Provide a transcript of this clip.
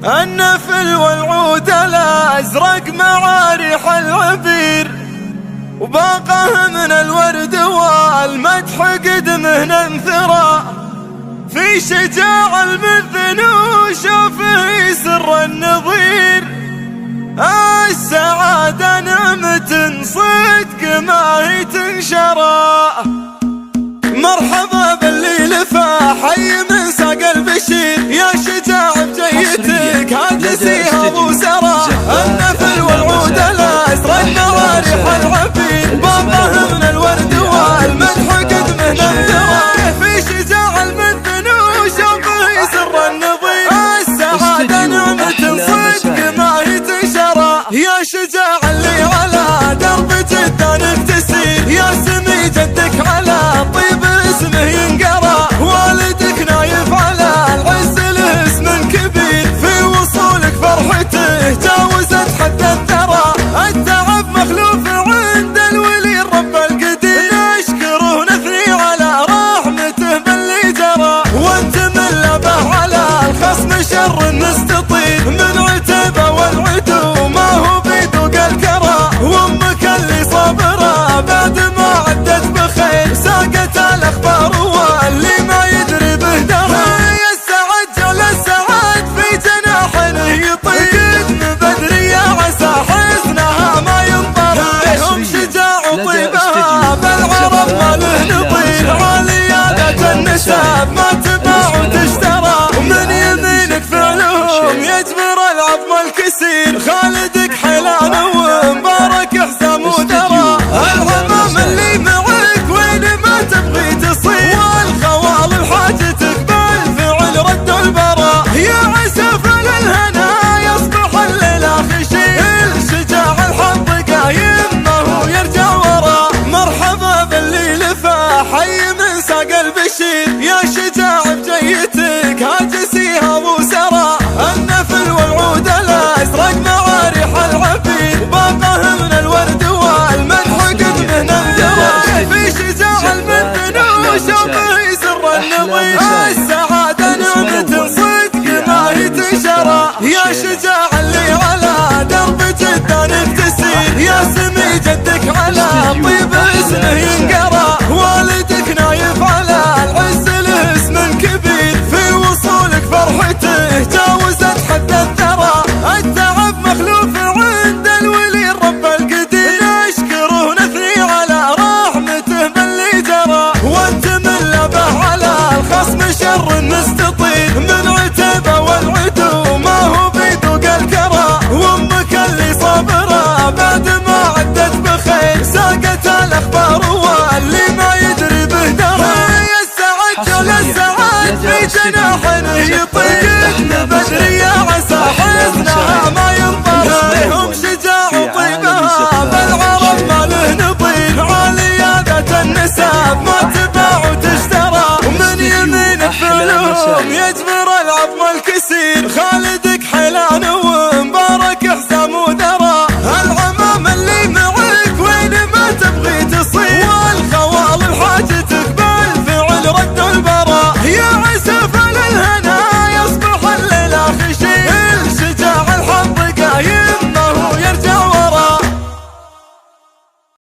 النفل والعود الأزرق مع ريح العبير، وباقه من الورد والمدح قدمه ننثرى. في شجاع المذن وشوفه سر النظير، السعادة نعمة صدق ما هي تنشرى. مرحبا باللي لفى حي من ساق البشير، يا شجاع بجيتك هاجسيها ابو سرى. النفل والعود الازرق مع ريح العبير، باقه من الورد والمدح قدمه ننثرى. في شجاع المذن وشوفه سر النظير، السعادة نعمة صدق ما هي تنشرى. يا شجاع اللي على درب جدانك تسير، يا سمي جدك على طيب اسمه ينقرى. والدك نايف على العز له اسم كبير، في وصولك فرحته جاوزت حد الثرى. التعب مخلوف عند الولي الرب القدير، نشكره ونثني على رحمته باللي جرى. وانت من لبه على الخصم شر نستطير، من عتبه والعدو ما هو بيدوق الكرى. وامك اللي صابره بعد ما عدت بخير، ساقت الاخبار واللي ما يدري به درى. السعد جل السعد في جناحه يطير، قدم بدري يا عسى حزنها ما ينطرى. هم شجاع وطيبها بالعرب ما له نظير، عاليادة النساب ما تباع وتشترى. ومن يمينك فعلهم يجبر العظم الكسير، خالدك حيلان ومبارك حزام ودرى. العمام اللي معك وين ما تبغي تصير، والخوال لحاجتك بالفعل رد البرى. يا عسى فل الهنا يصبح الليل خشير، الشجاع الحظ قايم ما هو يرجع ورا. مرحبا باللي لفى حي من ساق البشير، يا شجاع بجيتك هاجسيها ابو سرى. النفل والعود الازرق مع ريح العبير، باقه من الورد والمدح قدمه ننثرى. في شجاع المذن وشوفه سر النظير، السعادة نعمة صدق ما هي تنشرى. يا شجاع اللي على درب جدانك تسير، يا سمي جدك على طيب اسمه ينقرى. والدك نايف على العز له اسم كبير، في وصولك فرحته جاوزت حد الثرى. التعب مخلوف عند الولي الرب القدير، نشكره ونثني على رحمته باللي جرى. وانت من لبه على الخصم شر نستطير، من عتبه والعدو ما هو بيدوق الكرى. وامك اللي صابره بعد ما عدت بخير، ساقت الاخبار واللي ما يدري به درى. السعد جل السعد في جناحه يطير، قدم بدري يا عسى حزنها ما ينطرى. هم شجاع وطيبها بالعرب ما له نظير، عاليادة النساب ما تباع وتشترى. ومن يمينك فعلهم يجبر العظم الكبير،